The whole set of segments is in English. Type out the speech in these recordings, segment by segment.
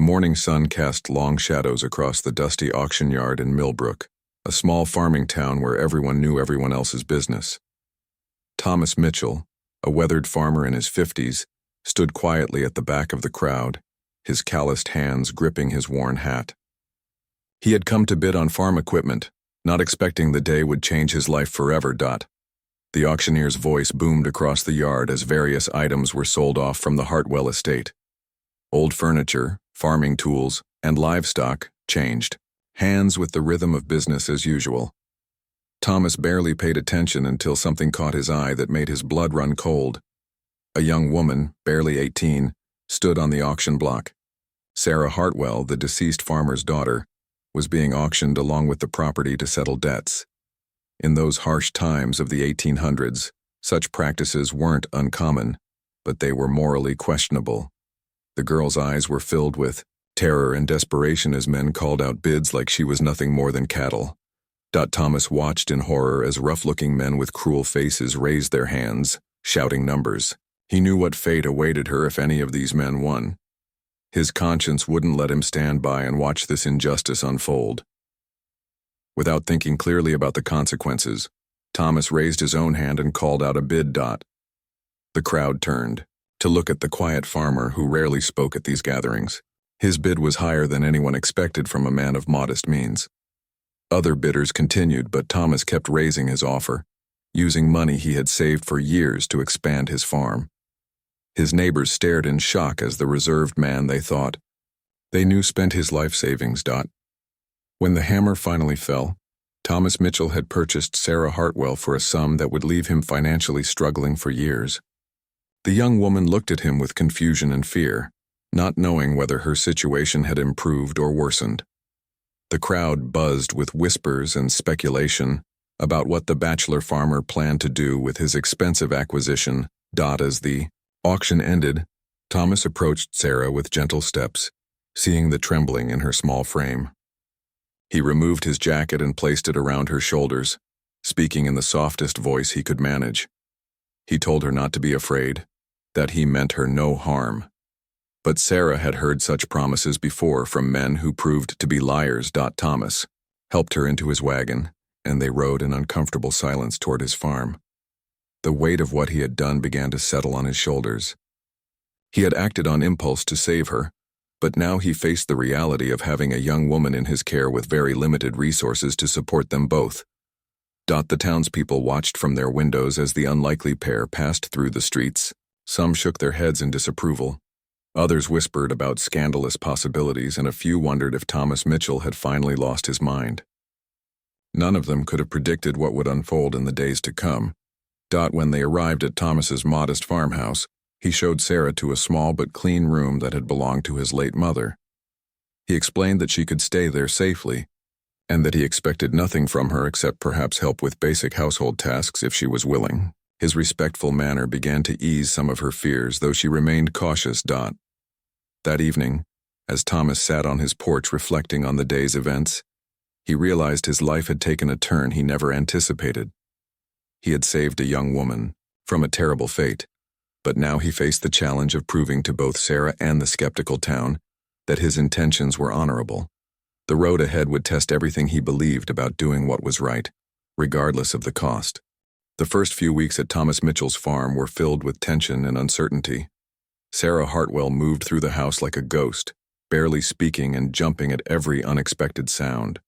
The morning sun cast long shadows across the dusty auction yard in Millbrook, a small farming town where everyone knew everyone else's business. Thomas Mitchell, a weathered farmer in his 50s, stood quietly at the back of the crowd, his calloused hands gripping his worn hat. He had come to bid on farm equipment, not expecting the day would change his life forever. The auctioneer's voice boomed across the yard as various items were sold off from the Hartwell estate. Old furniture, farming tools, and livestock changed, hands with the rhythm of business as usual. Thomas barely paid attention until something caught his eye that made his blood run cold. A young woman, barely 18, stood on the auction block. Sarah Hartwell, the deceased farmer's daughter, was being auctioned along with the property to settle debts. In those harsh times of the 1800s, such practices weren't uncommon, but they were morally questionable. The girl's eyes were filled with terror and desperation as men called out bids like she was nothing more than cattle. Thomas watched in horror as rough-looking men with cruel faces raised their hands, shouting numbers. He knew what fate awaited her if any of these men won. His conscience wouldn't let him stand by and watch this injustice unfold. Without thinking clearly about the consequences, Thomas raised his own hand and called out a bid. The crowd turned to look at the quiet farmer who rarely spoke at these gatherings. His bid was higher than anyone expected from a man of modest means. Other bidders continued, but Thomas kept raising his offer, using money he had saved for years to expand his farm. His neighbors stared in shock as the reserved man they thought they knew spent his life savings. When the hammer finally fell, Thomas Mitchell had purchased Sarah Hartwell for a sum that would leave him financially struggling for years. The young woman looked at him with confusion and fear, not knowing whether her situation had improved or worsened. The crowd buzzed with whispers and speculation about what the bachelor farmer planned to do with his expensive acquisition. As the auction ended, Thomas approached Sarah with gentle steps, seeing the trembling in her small frame. He removed his jacket and placed it around her shoulders, speaking in the softest voice he could manage. He told her not to be afraid, that he meant her no harm. But Sarah had heard such promises before from men who proved to be liars. Thomas helped her into his wagon, and they rode in uncomfortable silence toward his farm. The weight of what he had done began to settle on his shoulders. He had acted on impulse to save her, but now he faced the reality of having a young woman in his care with very limited resources to support them both. The townspeople watched from their windows as the unlikely pair passed through the streets. Some shook their heads in disapproval. Others whispered about scandalous possibilities, and a few wondered if Thomas Mitchell had finally lost his mind. None of them could have predicted what would unfold in the days to come. When they arrived at Thomas's modest farmhouse, he showed Sarah to a small but clean room that had belonged to his late mother. He explained that she could stay there safely, and that he expected nothing from her except perhaps help with basic household tasks if she was willing. His respectful manner began to ease some of her fears, though she remained cautious. That evening, as Thomas sat on his porch reflecting on the day's events, he realized his life had taken a turn he never anticipated. He had saved a young woman from a terrible fate, but now he faced the challenge of proving to both Sarah and the skeptical town that his intentions were honorable. The road ahead would test everything he believed about doing what was right, regardless of the cost. The first few weeks at Thomas Mitchell's farm were filled with tension and uncertainty. Sarah Hartwell moved through the house like a ghost, barely speaking and jumping at every unexpected sound.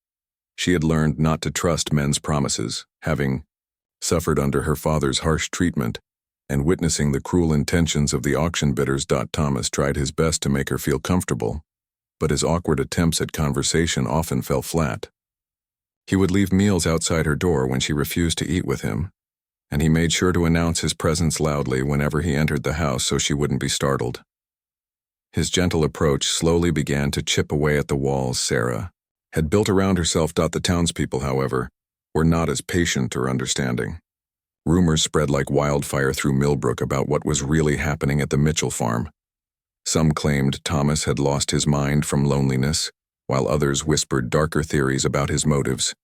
She had learned not to trust men's promises, having suffered under her father's harsh treatment and witnessing the cruel intentions of the auction bidders. Thomas tried his best to make her feel comfortable, but his awkward attempts at conversation often fell flat. He would leave meals outside her door when she refused to eat with him, and he made sure to announce his presence loudly whenever he entered the house so she wouldn't be startled. His gentle approach slowly began to chip away at the walls Sarah had built around herself. The townspeople, however, were not as patient or understanding. Rumors spread like wildfire through Millbrook about what was really happening at the Mitchell farm. Some claimed Thomas had lost his mind from loneliness, while others whispered darker theories about his motives.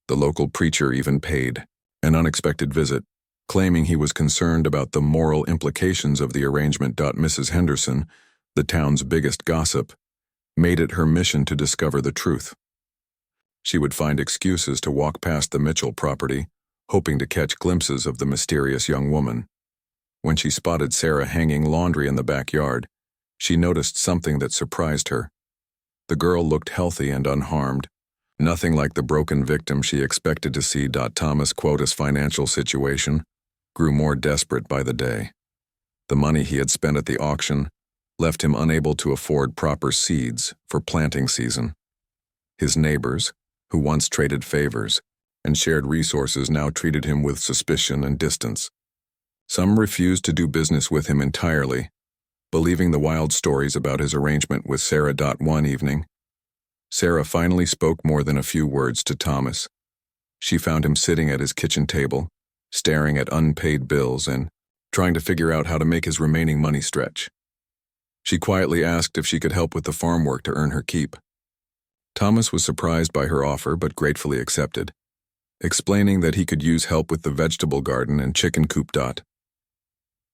The local preacher even paid an unexpected visit, claiming he was concerned about the moral implications of the arrangement. Mrs. Henderson, the town's biggest gossip, made it her mission to discover the truth. She would find excuses to walk past the Mitchell property, hoping to catch glimpses of the mysterious young woman. When she spotted Sarah hanging laundry in the backyard, she noticed something that surprised her. The girl looked healthy and unharmed, nothing like the broken victim she expected to see. Thomas Quota's financial situation grew more desperate by the day. The money he had spent at the auction left him unable to afford proper seeds for planting season. His neighbors, who once traded favors and shared resources, now treated him with suspicion and distance. Some refused to do business with him entirely, believing the wild stories about his arrangement with Sarah. One evening, Sarah finally spoke more than a few words to Thomas. She found him sitting at his kitchen table, staring at unpaid bills and trying to figure out how to make his remaining money stretch. She quietly asked if she could help with the farm work to earn her keep. Thomas was surprised by her offer but gratefully accepted, explaining that he could use help with the vegetable garden and chicken coop.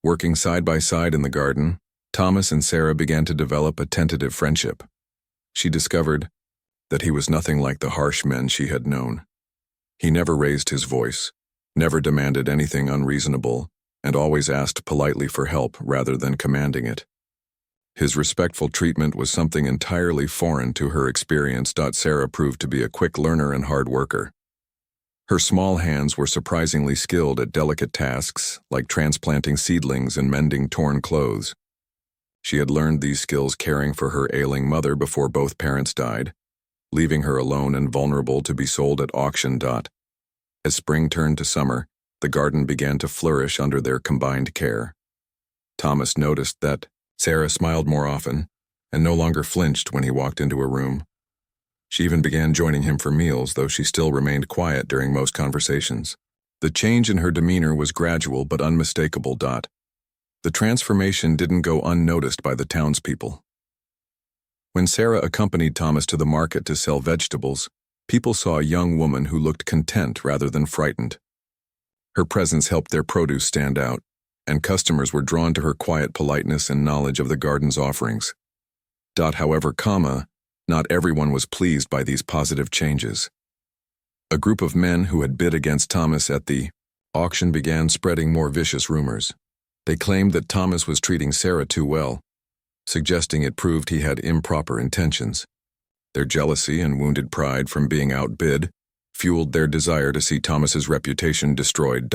Working side by side in the garden, Thomas and Sarah began to develop a tentative friendship. She discovered that he was nothing like the harsh men she had known. He never raised his voice, never demanded anything unreasonable, and always asked politely for help rather than commanding it. His respectful treatment was something entirely foreign to her experience. Sarah proved to be a quick learner and hard worker. Her small hands were surprisingly skilled at delicate tasks like transplanting seedlings and mending torn clothes. She had learned these skills caring for her ailing mother before both parents died, leaving her alone and vulnerable to be sold at auction. As spring turned to summer, the garden began to flourish under their combined care. Thomas noticed that Sarah smiled more often and no longer flinched when he walked into a room. She even began joining him for meals, though she still remained quiet during most conversations. The change in her demeanor was gradual but unmistakable. The transformation didn't go unnoticed by the townspeople. When Sarah accompanied Thomas to the market to sell vegetables, people saw a young woman who looked content rather than frightened. Her presence helped their produce stand out, and customers were drawn to her quiet politeness and knowledge of the garden's offerings. However, not everyone was pleased by these positive changes. A group of men who had bid against Thomas at the auction began spreading more vicious rumors. They claimed that Thomas was treating Sarah too well, suggesting it proved he had improper intentions. Their jealousy and wounded pride from being outbid fueled their desire to see Thomas's reputation destroyed.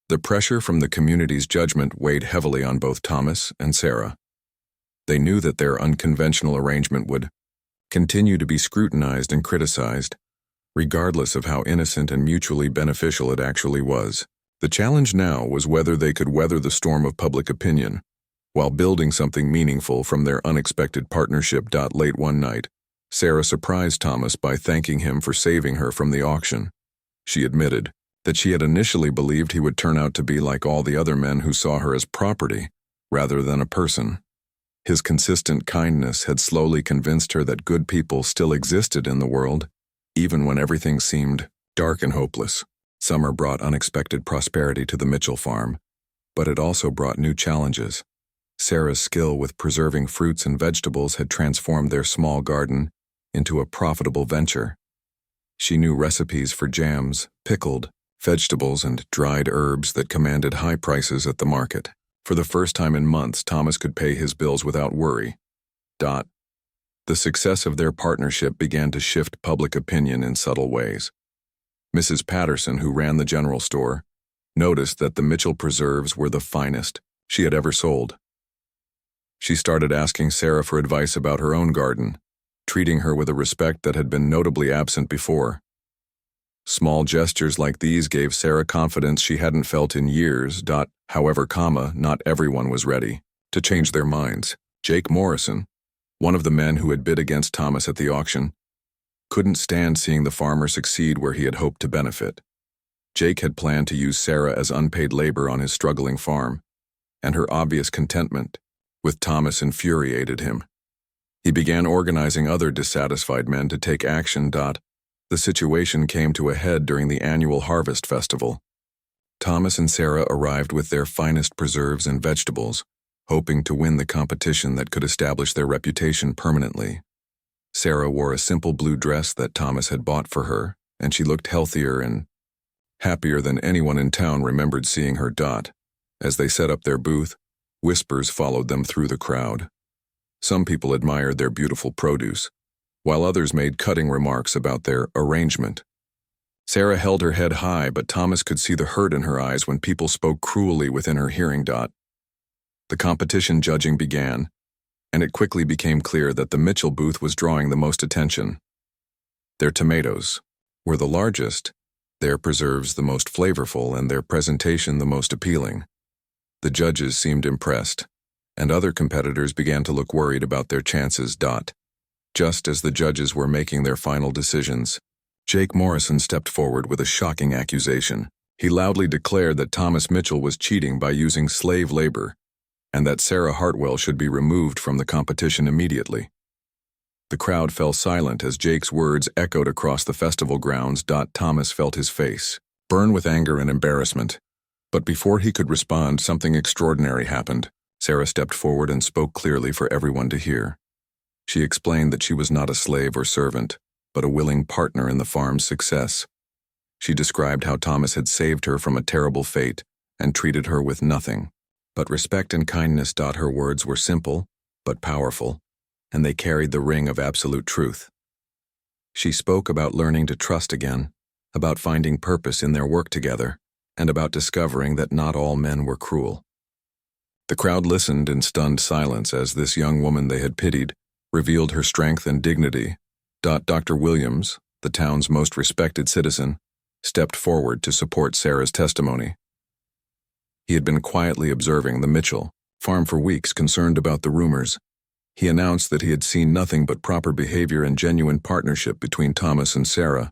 The pressure from the community's judgment weighed heavily on both Thomas and Sarah. They knew that their unconventional arrangement would continue to be scrutinized and criticized, regardless of how innocent and mutually beneficial it actually was. The challenge now was whether they could weather the storm of public opinion while building something meaningful from their unexpected partnership. Late one night, Sarah surprised Thomas by thanking him for saving her from the auction. She admitted that she had initially believed he would turn out to be like all the other men who saw her as property rather than a person. His consistent kindness had slowly convinced her that good people still existed in the world, even when everything seemed dark and hopeless. Summer brought unexpected prosperity to the Mitchell farm, but it also brought new challenges. Sarah's skill with preserving fruits and vegetables had transformed their small garden into a profitable venture. She knew recipes for jams, pickled vegetables, and dried herbs that commanded high prices at the market. For the first time in months, Thomas could pay his bills without worry. The success of their partnership began to shift public opinion in subtle ways. Mrs. Patterson, who ran the general store, noticed that the Mitchell preserves were the finest she had ever sold. She started asking Sarah for advice about her own garden, treating her with a respect that had been notably absent before. Small gestures like these gave Sarah confidence she hadn't felt in years. However, not everyone was ready to change their minds. Jake Morrison, one of the men who had bid against Thomas at the auction, couldn't stand seeing the farmer succeed where he had hoped to benefit. Jake had planned to use Sarah as unpaid labor on his struggling farm, and her obvious contentment with Thomas infuriated him. He began organizing other dissatisfied men to take action. The situation came to a head during the annual harvest festival. Thomas and Sarah arrived with their finest preserves and vegetables, hoping to win the competition that could establish their reputation permanently. Sarah wore a simple blue dress that Thomas had bought for her, and she looked healthier and happier than anyone in town remembered seeing her. As they set up their booth, whispers followed them through the crowd. Some people admired their beautiful produce, while others made cutting remarks about their arrangement. Sarah held her head high, but Thomas could see the hurt in her eyes when people spoke cruelly within her hearing. The competition judging began, and it quickly became clear that the Mitchell booth was drawing the most attention. Their tomatoes were the largest, their preserves the most flavorful, and their presentation the most appealing. The judges seemed impressed, and other competitors began to look worried about their chances. Just as the judges were making their final decisions, Jake Morrison stepped forward with a shocking accusation. He loudly declared that Thomas Mitchell was cheating by using slave labor, and that Sarah Hartwell should be removed from the competition immediately. The crowd fell silent as Jake's words echoed across the festival grounds. Thomas felt his face burn with anger and embarrassment. But before he could respond, something extraordinary happened. Sarah stepped forward and spoke clearly for everyone to hear. She explained that she was not a slave or servant, but a willing partner in the farm's success. She described how Thomas had saved her from a terrible fate and treated her with nothing but respect and kindness. Her words were simple, but powerful, and they carried the ring of absolute truth. She spoke about learning to trust again, about finding purpose in their work together, and about discovering that not all men were cruel. The crowd listened in stunned silence as this young woman they had pitied revealed her strength and dignity. Dr. Williams, the town's most respected citizen, stepped forward to support Sarah's testimony. He had been quietly observing the Mitchell farm for weeks, concerned about the rumors. He announced that he had seen nothing but proper behavior and genuine partnership between Thomas and Sarah.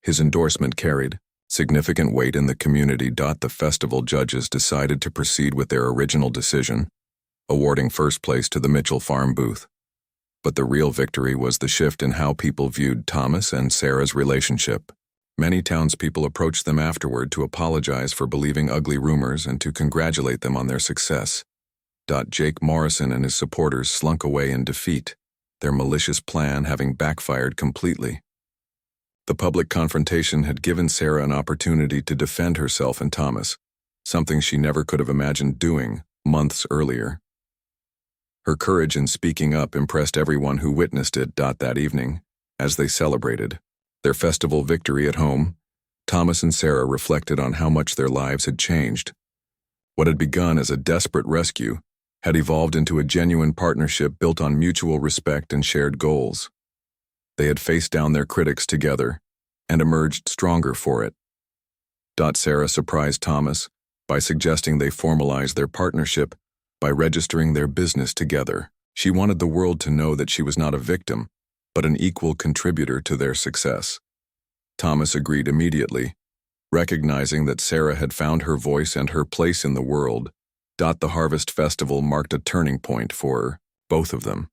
His endorsement carried significant weight in the community. The festival judges decided to proceed with their original decision, awarding first place to the Mitchell farm booth. But the real victory was the shift in how people viewed Thomas and Sarah's relationship. Many townspeople approached them afterward to apologize for believing ugly rumors and to congratulate them on their success. Jake Morrison and his supporters slunk away in defeat, their malicious plan having backfired completely. The public confrontation had given Sarah an opportunity to defend herself and Thomas, something she never could have imagined doing months earlier. Her courage in speaking up impressed everyone who witnessed it. That evening, as they celebrated their festival victory at home, Thomas and Sarah reflected on how much their lives had changed. What had begun as a desperate rescue had evolved into a genuine partnership built on mutual respect and shared goals. They had faced down their critics together and emerged stronger for it. Sarah surprised Thomas by suggesting they formalize their partnership by registering their business together. She wanted the world to know that she was not a victim, but an equal contributor to their success. Thomas agreed immediately, recognizing that Sarah had found her voice and her place in the world. The Harvest Festival marked a turning point for both of them.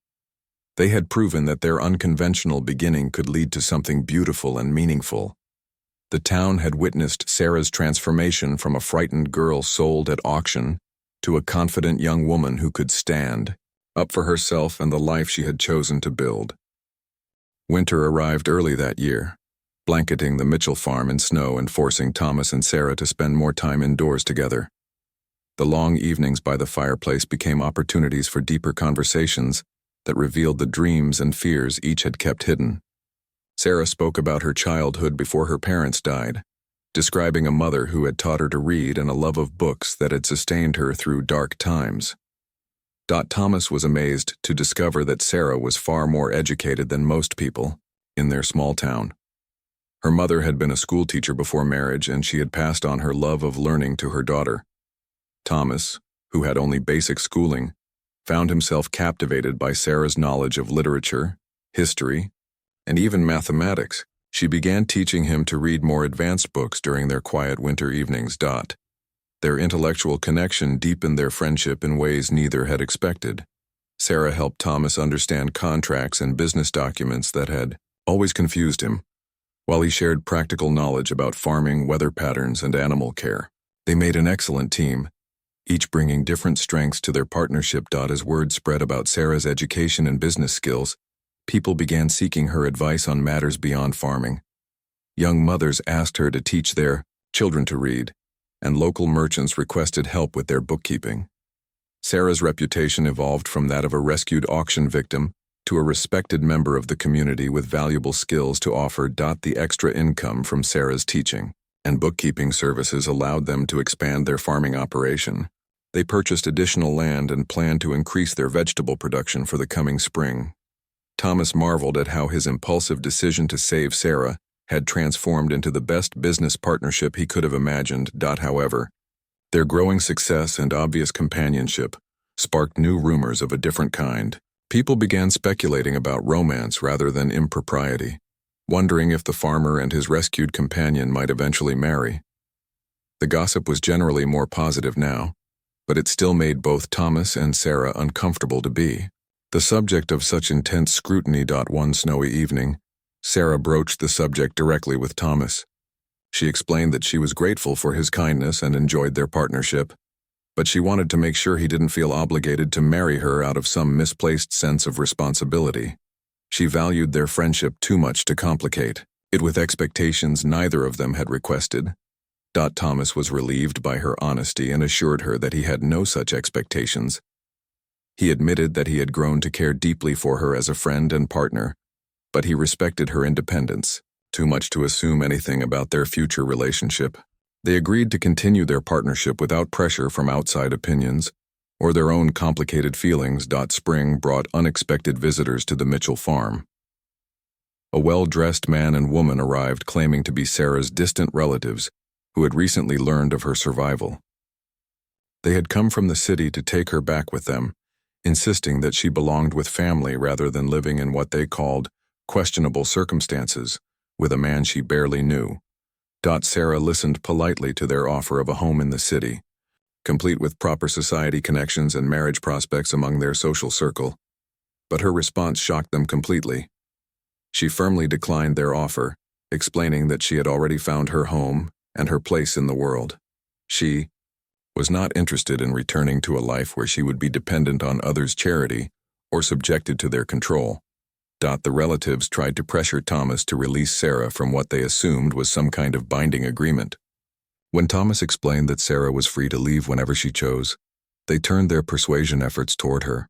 They had proven that their unconventional beginning could lead to something beautiful and meaningful. The town had witnessed Sarah's transformation from a frightened girl sold at auction to a confident young woman who could stand up for herself and the life she had chosen to build. Winter arrived early that year, blanketing the Mitchell farm in snow and forcing Thomas and Sarah to spend more time indoors together. The long evenings by the fireplace became opportunities for deeper conversations that revealed the dreams and fears each had kept hidden. Sarah spoke about her childhood before her parents died, describing a mother who had taught her to read and a love of books that had sustained her through dark times. Thomas was amazed to discover that Sarah was far more educated than most people in their small town. Her mother had been a schoolteacher before marriage, and she had passed on her love of learning to her daughter. Thomas, who had only basic schooling, found himself captivated by Sarah's knowledge of literature, history, and even mathematics. She began teaching him to read more advanced books during their quiet winter evenings. Their intellectual connection deepened their friendship in ways neither had expected. Sarah helped Thomas understand contracts and business documents that had always confused him, while he shared practical knowledge about farming, weather patterns, and animal care. They made an excellent team, each bringing different strengths to their partnership. As word spread about Sarah's education and business skills, people began seeking her advice on matters beyond farming. Young mothers asked her to teach their children to read, and local merchants requested help with their bookkeeping. Sarah's reputation evolved from that of a rescued auction victim to a respected member of the community with valuable skills to offer. The extra income from Sarah's teaching and bookkeeping services allowed them to expand their farming operation. They purchased additional land and planned to increase their vegetable production for the coming spring. Thomas marveled at how his impulsive decision to save Sarah had transformed into the best business partnership he could have imagined. However, their growing success and obvious companionship sparked new rumors of a different kind. People began speculating about romance rather than impropriety, wondering if the farmer and his rescued companion might eventually marry. The gossip was generally more positive now, but it still made both Thomas and Sarah uncomfortable to be the subject of such intense scrutiny. One snowy evening, Sarah broached the subject directly with Thomas. She explained that she was grateful for his kindness and enjoyed their partnership, but she wanted to make sure he didn't feel obligated to marry her out of some misplaced sense of responsibility. She valued their friendship too much to complicate it with expectations neither of them had requested. Thomas was relieved by her honesty and assured her that he had no such expectations. He admitted that he had grown to care deeply for her as a friend and partner, but he respected her independence too much to assume anything about their future relationship. They agreed to continue their partnership without pressure from outside opinions or their own complicated feelings. Spring brought unexpected visitors to the Mitchell farm. A well-dressed man and woman arrived claiming to be Sarah's distant relatives who had recently learned of her survival. They had come from the city to take her back with them, insisting that she belonged with family rather than living in what they called questionable circumstances with a man she barely knew. Sarah listened politely to their offer of a home in the city, complete with proper society connections and marriage prospects among their social circle. But her response shocked them completely. She firmly declined their offer, explaining that she had already found her home and her place in the world. She was not interested in returning to a life where she would be dependent on others' charity or subjected to their control. The relatives tried to pressure Thomas to release Sarah from what they assumed was some kind of binding agreement. When Thomas explained that Sarah was free to leave whenever she chose, they turned their persuasion efforts toward her.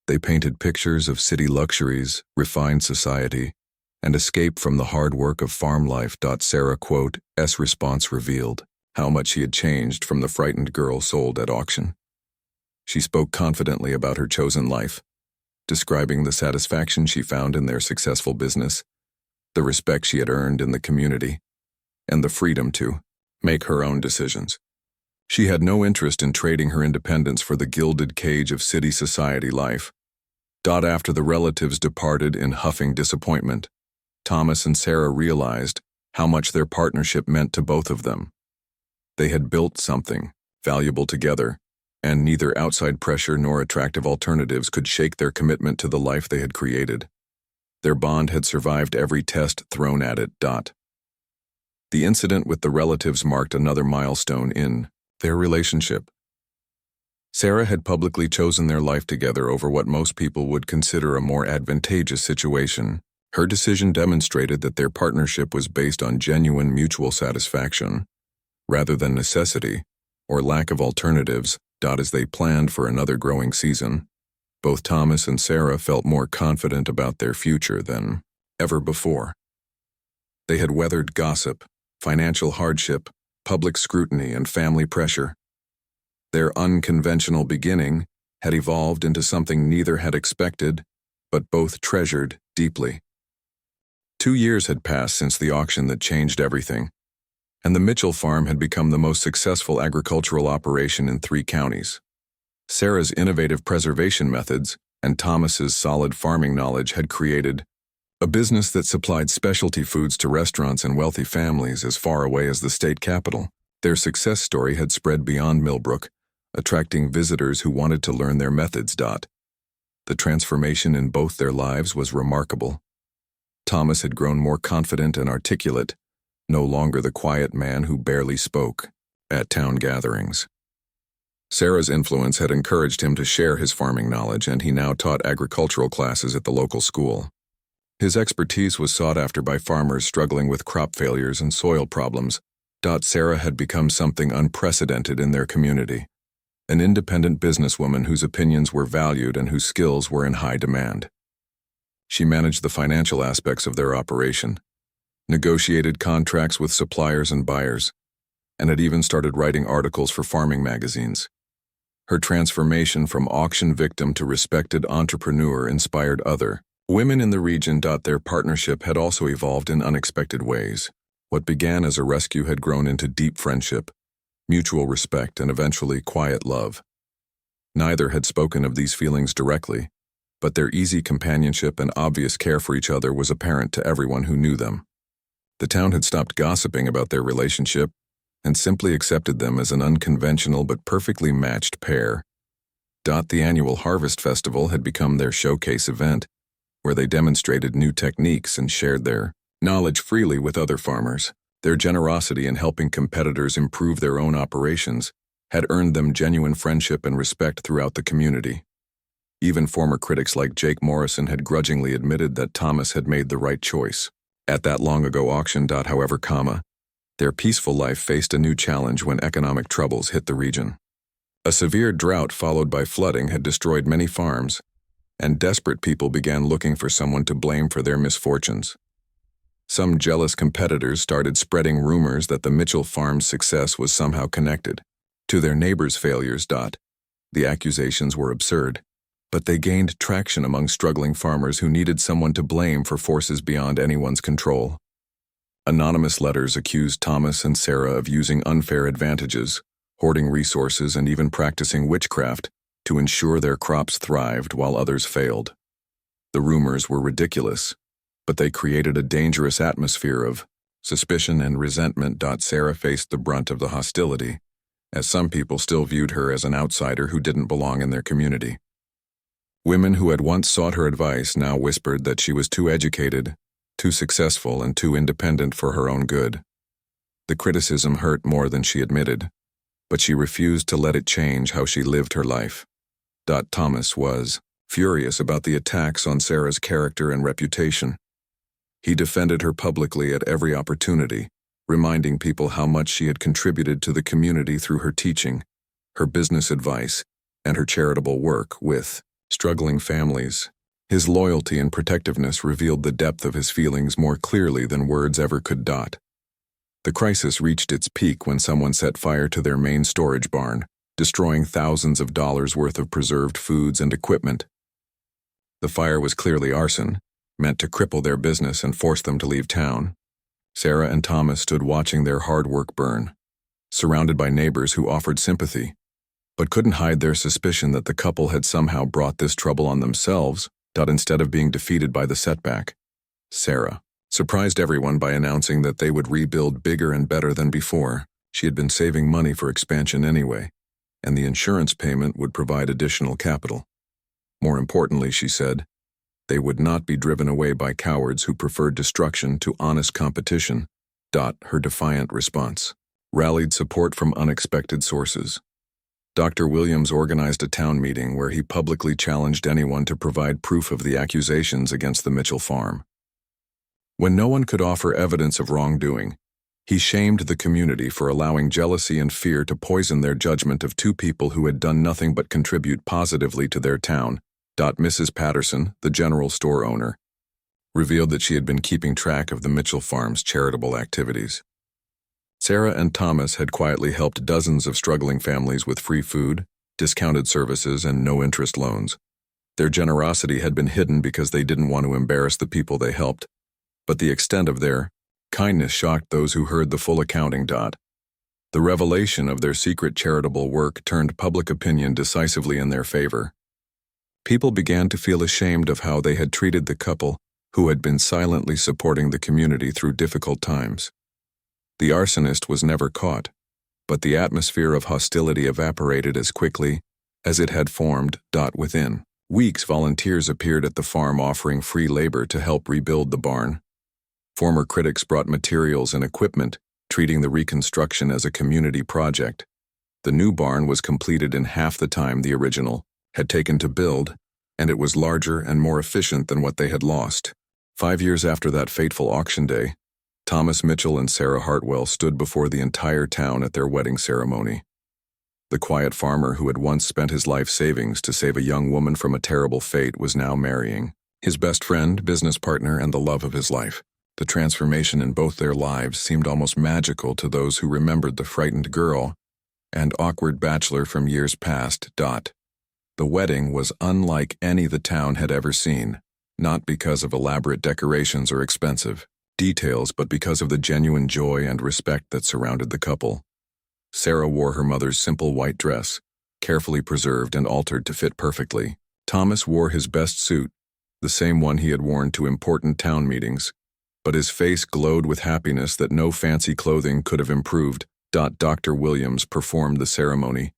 They painted pictures of city luxuries, refined society, and escape from the hard work of farm life. Sarah's response revealed how much she had changed from the frightened girl sold at auction. She spoke confidently about her chosen life, describing the satisfaction she found in their successful business, the respect she had earned in the community, and the freedom to make her own decisions. She had no interest in trading her independence for the gilded cage of city society life. After the relatives departed in huffing disappointment, Thomas and Sarah realized how much their partnership meant to both of them. They had built something valuable together, and neither outside pressure nor attractive alternatives could shake their commitment to the life they had created. Their bond had survived every test thrown at it. The incident with the relatives marked another milestone in their relationship. Sarah had publicly chosen their life together over what most people would consider a more advantageous situation. Her decision demonstrated that their partnership was based on genuine mutual satisfaction, rather than necessity or lack of alternatives. As they planned for another growing season, both Thomas and Sarah felt more confident about their future than ever before. They had weathered gossip, financial hardship, public scrutiny, and family pressure. Their unconventional beginning had evolved into something neither had expected, but both treasured deeply. 2 years had passed since the auction that changed everything, and the Mitchell farm had become the most successful agricultural operation in 3 counties. Sarah's innovative preservation methods and Thomas's solid farming knowledge had created a business that supplied specialty foods to restaurants and wealthy families as far away as the state capital. Their success story had spread beyond Millbrook, attracting visitors who wanted to learn their methods. The transformation in both their lives was remarkable. Thomas had grown more confident and articulate, no longer the quiet man who barely spoke at town gatherings. Sarah's influence had encouraged him to share his farming knowledge, and he now taught agricultural classes at the local school. His expertise was sought after by farmers struggling with crop failures and soil problems. Sarah had become something unprecedented in their community, an independent businesswoman whose opinions were valued and whose skills were in high demand. She managed the financial aspects of their operation, negotiated contracts with suppliers and buyers, and had even started writing articles for farming magazines. Her transformation from auction victim to respected entrepreneur inspired other women in the region. Their partnership had also evolved in unexpected ways. What began as a rescue had grown into deep friendship, mutual respect, and eventually quiet love. Neither had spoken of these feelings directly, but their easy companionship and obvious care for each other was apparent to everyone who knew them. The town had stopped gossiping about their relationship and simply accepted them as an unconventional but perfectly matched pair. The annual Harvest Festival had become their showcase event, where they demonstrated new techniques and shared their knowledge freely with other farmers. Their generosity in helping competitors improve their own operations had earned them genuine friendship and respect throughout the community. Even former critics like Jake Morrison had grudgingly admitted that Thomas had made the right choice. At that long-ago auction. However, their peaceful life faced a new challenge when economic troubles hit the region. A severe drought followed by flooding had destroyed many farms, and desperate people began looking for someone to blame for their misfortunes. Some jealous competitors started spreading rumors that the Mitchell farm's success was somehow connected to their neighbors' failures. The accusations were absurd, but they gained traction among struggling farmers who needed someone to blame for forces beyond anyone's control. Anonymous letters accused Thomas and Sarah of using unfair advantages, hoarding resources, and even practicing witchcraft to ensure their crops thrived while others failed. The rumors were ridiculous, but they created a dangerous atmosphere of suspicion and resentment. Sarah faced the brunt of the hostility, as some people still viewed her as an outsider who didn't belong in their community. Women who had once sought her advice now whispered that she was too educated, too successful, and too independent for her own good. The criticism hurt more than she admitted, but she refused to let it change how she lived her life. Thomas was furious about the attacks on Sarah's character and reputation. He defended her publicly at every opportunity, reminding people how much she had contributed to the community through her teaching, her business advice, and her charitable work with struggling families. His loyalty and protectiveness revealed the depth of his feelings more clearly than words ever could. The crisis reached its peak when someone set fire to their main storage barn, destroying thousands of dollars worth of preserved foods and equipment. The fire was clearly arson, meant to cripple their business and force them to leave town. Sarah and Thomas stood watching their hard work burn, surrounded by neighbors who offered sympathy, but couldn't hide their suspicion that the couple had somehow brought this trouble on themselves. Instead of being defeated by the setback, Sarah surprised everyone by announcing that they would rebuild bigger and better than before. She had been saving money for expansion anyway, and the insurance payment would provide additional capital. More importantly, she said, they would not be driven away by cowards who preferred destruction to honest competition. Her defiant response rallied support from unexpected sources. Dr. Williams organized a town meeting where he publicly challenged anyone to provide proof of the accusations against the Mitchell farm. When no one could offer evidence of wrongdoing, he shamed the community for allowing jealousy and fear to poison their judgment of two people who had done nothing but contribute positively to their town. Mrs. Patterson, the general store owner, revealed that she had been keeping track of the Mitchell farm's charitable activities. Sarah and Thomas had quietly helped dozens of struggling families with free food, discounted services, and no-interest loans. Their generosity had been hidden because they didn't want to embarrass the people they helped, but the extent of their kindness shocked those who heard the full accounting. The revelation of their secret charitable work turned public opinion decisively in their favor. People began to feel ashamed of how they had treated the couple who had been silently supporting the community through difficult times. The arsonist was never caught, but the atmosphere of hostility evaporated as quickly as it had formed. Within weeks, volunteers appeared at the farm offering free labor to help rebuild the barn. Former critics brought materials and equipment, treating the reconstruction as a community project. The new barn was completed in half the time the original had taken to build, and it was larger and more efficient than what they had lost. 5 years after that fateful auction day, Thomas Mitchell and Sarah Hartwell stood before the entire town at their wedding ceremony. The quiet farmer who had once spent his life savings to save a young woman from a terrible fate was now marrying his best friend, business partner, and the love of his life. The transformation in both their lives seemed almost magical to those who remembered the frightened girl and awkward bachelor from years past. The wedding was unlike any the town had ever seen, not because of elaborate decorations or expensive details, but because of the genuine joy and respect that surrounded the couple. Sarah wore her mother's simple white dress, carefully preserved and altered to fit perfectly. Thomas wore his best suit, the same one he had worn to important town meetings, but his face glowed with happiness that no fancy clothing could have improved. Dr. Williams performed the ceremony,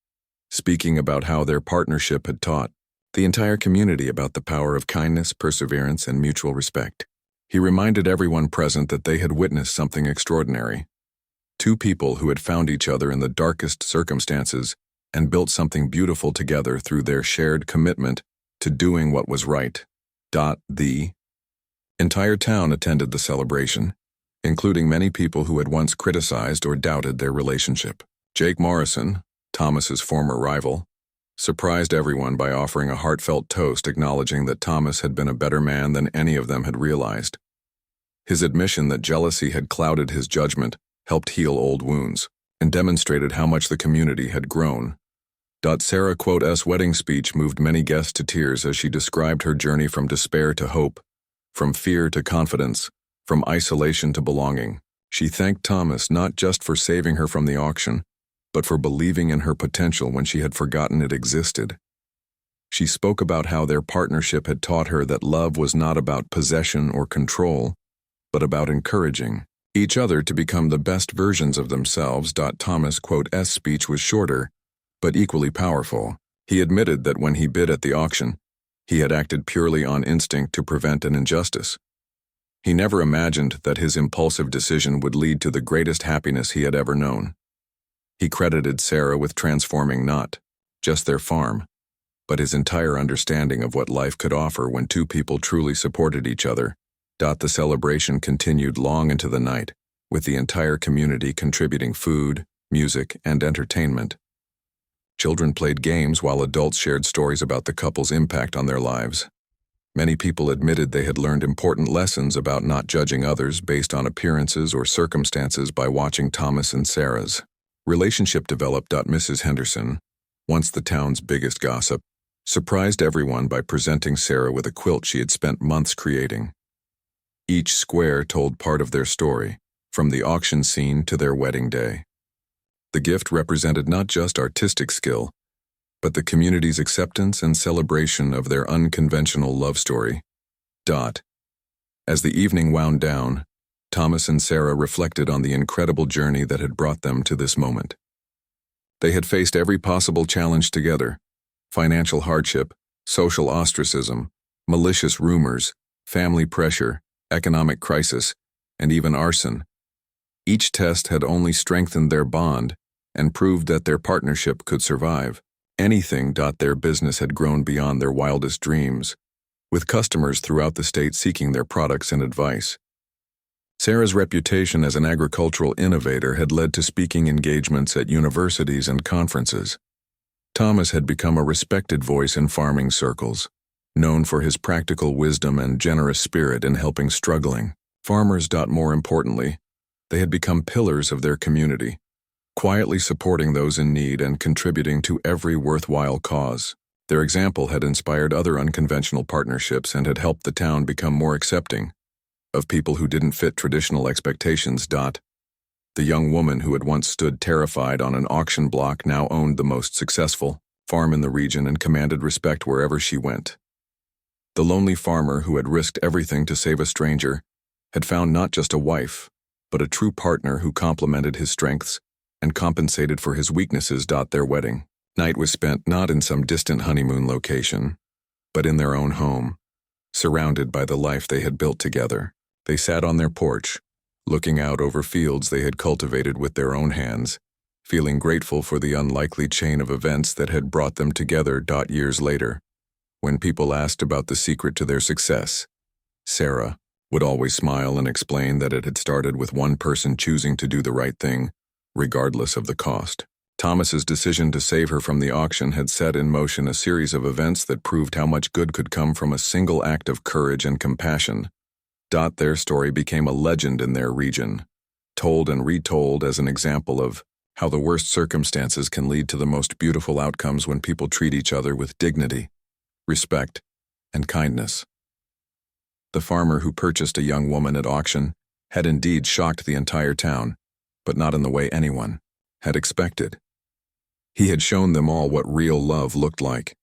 speaking about how their partnership had taught the entire community about the power of kindness, perseverance, and mutual respect. He reminded everyone present that they had witnessed something extraordinary. Two people who had found each other in the darkest circumstances and built something beautiful together through their shared commitment to doing what was right. The entire town attended the celebration, including many people who had once criticized or doubted their relationship. Jake Morrison, Thomas's former rival, surprised everyone by offering a heartfelt toast acknowledging that Thomas had been a better man than any of them had realized. His admission that jealousy had clouded his judgment helped heal old wounds and demonstrated how much the community had grown. Sarah's wedding speech moved many guests to tears as she described her journey from despair to hope, from fear to confidence, from isolation to belonging. She thanked Thomas not just for saving her from the auction, but for believing in her potential when she had forgotten it existed. She spoke about how their partnership had taught her that love was not about possession or control, but about encouraging each other to become the best versions of themselves. Thomas' speech was shorter, but equally powerful. He admitted that when he bid at the auction, he had acted purely on instinct to prevent an injustice. He never imagined that his impulsive decision would lead to the greatest happiness he had ever known. He credited Sarah with transforming not just their farm, but his entire understanding of what life could offer when two people truly supported each other. The celebration continued long into the night, with the entire community contributing food, music, and entertainment. Children played games while adults shared stories about the couple's impact on their lives. Many people admitted they had learned important lessons about not judging others based on appearances or circumstances by watching Thomas and Sarah's relationship develop. Mrs. Henderson, once the town's biggest gossip, surprised everyone by presenting Sarah with a quilt she had spent months creating. Each square told part of their story, from the auction scene to their wedding day. The gift represented not just artistic skill, but the community's acceptance and celebration of their unconventional love story. As the evening wound down, Thomas and Sarah reflected on the incredible journey that had brought them to this moment. They had faced every possible challenge together: financial hardship, social ostracism, malicious rumors, family pressure, economic crisis, and even arson. Each test had only strengthened their bond and proved that their partnership could survive anything. Their business had grown beyond their wildest dreams, with customers throughout the state seeking their products and advice. Sarah's reputation as an agricultural innovator had led to speaking engagements at universities and conferences. Thomas had become a respected voice in farming circles, known for his practical wisdom and generous spirit in helping struggling farmers. More importantly, they had become pillars of their community, quietly supporting those in need and contributing to every worthwhile cause. Their example had inspired other unconventional partnerships and had helped the town become more accepting of people who didn't fit traditional expectations. The young woman who had once stood terrified on an auction block now owned the most successful farm in the region and commanded respect wherever she went. The lonely farmer who had risked everything to save a stranger had found not just a wife, but a true partner who complemented his strengths and compensated for his weaknesses. Their wedding night was spent not in some distant honeymoon location, but in their own home, surrounded by the life they had built together. They sat on their porch, looking out over fields they had cultivated with their own hands, feeling grateful for the unlikely chain of events that had brought them together. Years later, when people asked about the secret to their success, Sarah would always smile and explain that it had started with one person choosing to do the right thing, regardless of the cost. Thomas's decision to save her from the auction had set in motion a series of events that proved how much good could come from a single act of courage and compassion. Their story became a legend in their region, told and retold as an example of how the worst circumstances can lead to the most beautiful outcomes when people treat each other with dignity, respect, and kindness. The farmer who purchased a young woman at auction had indeed shocked the entire town, but not in the way anyone had expected. He had shown them all what real love looked like,